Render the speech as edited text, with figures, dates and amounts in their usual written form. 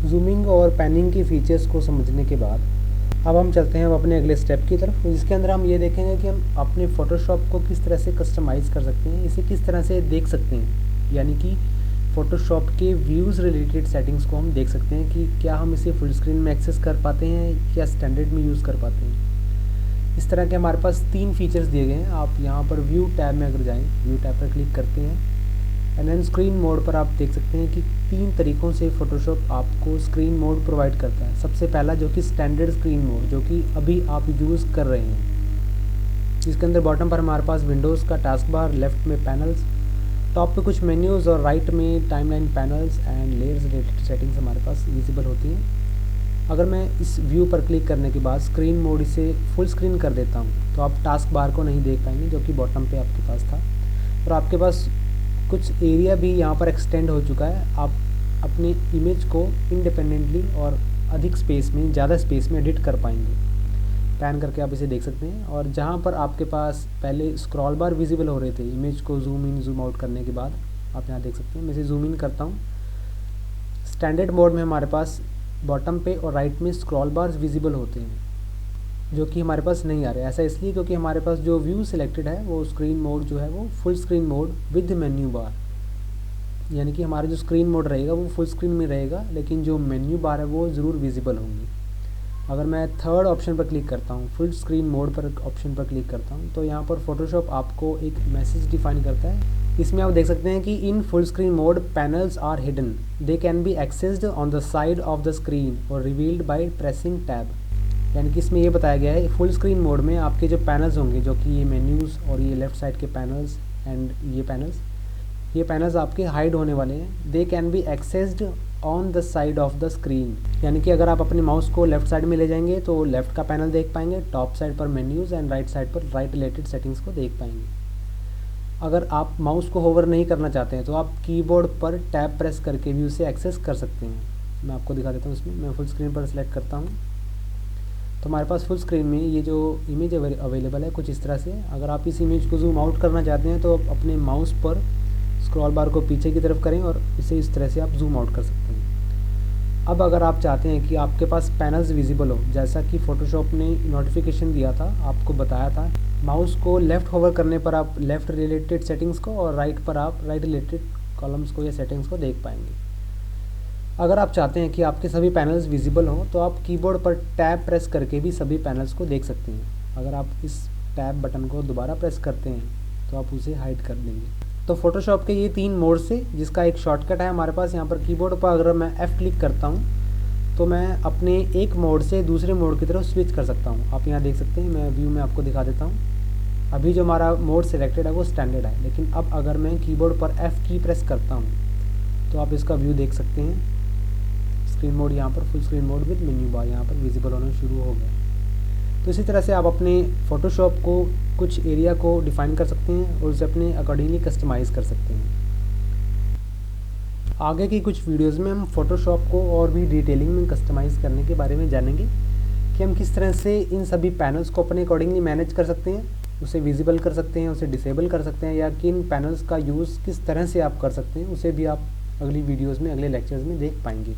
Zooming और panning के features को समझने के बाद अब हम चलते हैं अपने अगले स्टेप की तरफ, जिसके अंदर हम ये देखेंगे कि हम अपने फ़ोटोशॉप को किस तरह से कस्टमाइज़ कर सकते हैं, इसे किस तरह से देख सकते हैं। यानी कि फ़ोटोशॉप के व्यूज़ रिलेटेड सेटिंग्स को हम देख सकते हैं कि क्या हम इसे फुल स्क्रीन में एक्सेस कर पाते हैं या स्टैंडर्ड में यूज़ कर पाते हैं। इस तरह के हमारे पास 3 फीचर्स दिए गए हैं। आप यहाँ पर व्यू टैब में अगर जाएँ, व्यू टैब पर क्लिक करते हैं एंड देन स्क्रीन मोड पर आप देख सकते हैं कि 3 तरीक़ों से फ़ोटोशॉप आपको स्क्रीन मोड प्रोवाइड करता है। सबसे पहला जो कि स्टैंडर्ड स्क्रीन मोड, जो कि अभी आप यूज़ कर रहे हैं, जिसके अंदर बॉटम पर हमारे पास विंडोज़ का टास्क बार, लेफ़्ट में पैनल्स, टॉप पे कुछ मेन्यूज़ और राइट में timeline panels and layers related settings हमारे पास विजिबल होती हैं। अगर मैं इस व्यू पर क्लिक करने के बाद स्क्रीन मोड इसे फुल स्क्रीन कर देता हूँ तो आप टास्क बार को नहीं देख पाएंगे, जो कि बॉटम पे आपके पास था, और आपके पास कुछ एरिया भी यहाँ पर एक्सटेंड हो चुका है। आप अपनी इमेज को इंडिपेंडेंटली और अधिक स्पेस में, ज़्यादा स्पेस में एडिट कर पाएंगे। पैन करके आप इसे देख सकते हैं। और जहाँ पर आपके पास पहले स्क्रॉल बार विजिबल हो रहे थे इमेज को जूम इन जूम आउट करने के बाद, आप यहाँ देख सकते हैं। मैं इसे जूम इन करता हूँ। स्टैंडर्ड मोड में हमारे पास बॉटम पे और राइट में स्क्रॉल बार्स विजिबल होते हैं, जो कि हमारे पास नहीं आ रहे। ऐसा इसलिए क्योंकि हमारे पास जो व्यू सिलेक्टेड है वो स्क्रीन मोड जो है वो full screen mode with menu bar, यानी कि हमारा जो स्क्रीन मोड रहेगा वो फुल स्क्रीन में रहेगा, लेकिन जो मेन्यू बार है वो ज़रूर विजिबल होंगी। अगर मैं थर्ड ऑप्शन पर क्लिक करता हूँ, फुल स्क्रीन मोड पर ऑप्शन पर क्लिक करता हूँ, तो यहाँ पर फोटोशॉप आपको एक मैसेज डिफाइन करता है। इसमें आप देख सकते हैं कि in full screen mode panels are hidden, they can be accessed on the side of the screen और रिवील्ड बाय प्रेसिंग टैब। यानी कि इसमें ये बताया गया है फुल स्क्रीन मोड में आपके जो पैनल्स होंगे, जो कि ये मेन्यूज़ और ये लेफ़्ट साइड के पैनल्स एंड ये पैनल्स आपके हाइड होने वाले हैं। दे can be accessed on the side of the screen, यानी कि अगर आप अपने माउस को लेफ़्ट साइड में ले जाएंगे तो लेफ़्ट का पैनल देख पाएंगे, टॉप साइड पर मेन्यूज़ एंड राइट साइड पर राइट रिलेटेड सेटिंग्स को देख पाएंगे। अगर आप माउस को होवर नहीं करना चाहते हैं तो आप कीबोर्ड पर टैब प्रेस करके भी उसे एक्सेस कर सकते हैं। मैं आपको दिखा देता हूँ। इसमें मैं फुल स्क्रीन पर सेलेक्ट करता हूँ तो हमारे पास फुल स्क्रीन में ये जो इमेज अवेलेबल है कुछ इस तरह से। अगर आप इस इमेज को जूम आउट करना चाहते हैं तो अपने माउस पर स्क्रॉल बार को पीछे की तरफ करें और इसे इस तरह से आप जूम आउट कर सकते हैं। अब अगर आप चाहते हैं कि आपके पास पैनल्स विजिबल हो, जैसा कि फ़ोटोशॉप ने नोटिफिकेशन दिया था, आपको बताया था, माउस को लेफ़्ट होवर करने पर आप लेफ़्ट रिलेटेड सेटिंग्स को और राइट पर आप राइट रिलेटेड कॉलम्स को या सेटिंग्स को देख पाएंगे। अगर आप चाहते हैं कि आपके सभी पैनल्स विजिबल हों तो आप कीबोर्ड पर टैब प्रेस करके भी सभी पैनल्स को देख सकते हैं। अगर आप इस टैब बटन को दोबारा प्रेस करते हैं तो आप उसे हाइड कर देंगे। तो फोटोशॉप के ये 3 मोड से, जिसका एक शॉर्टकट है हमारे पास यहाँ पर कीबोर्ड पर, अगर मैं F क्लिक करता हूँ तो मैं अपने एक मोड से दूसरे मोड की तरफ स्विच कर सकता हूँ। आप यहाँ देख सकते हैं। मैं व्यू में आपको दिखा देता हूँ। अभी जो हमारा मोड सिलेक्टेड है वो स्टैंडर्ड है, लेकिन अब अगर मैं कीबोर्ड पर F की प्रेस करता हूँ तो आप इसका व्यू देख सकते हैं। स्क्रीन मोड यहाँ पर full screen mode with menu bar यहाँ पर विजिबल होना शुरू हो गया। तो इसी तरह से आप अपने फ़ोटोशॉप को कुछ एरिया को डिफ़ाइन कर सकते हैं और उसे अपने अकॉर्डिंगली कस्टमाइज़ कर सकते हैं। आगे की कुछ वीडियोज़ में हम फ़ोटोशॉप को और भी डिटेलिंग में कस्टमाइज़ करने के बारे में जानेंगे कि हम किस तरह से इन सभी पैनल्स को अपने अकॉर्डिंगली मैनेज कर सकते हैं, उसे विजिबल कर सकते हैं, उसे डिसेबल कर सकते हैं, या किन पैनल्स का यूज़ किस तरह से आप कर सकते हैं, उसे भी आप अगली वीडियोज़ में, अगले लेक्चर्स में देख पाएंगे।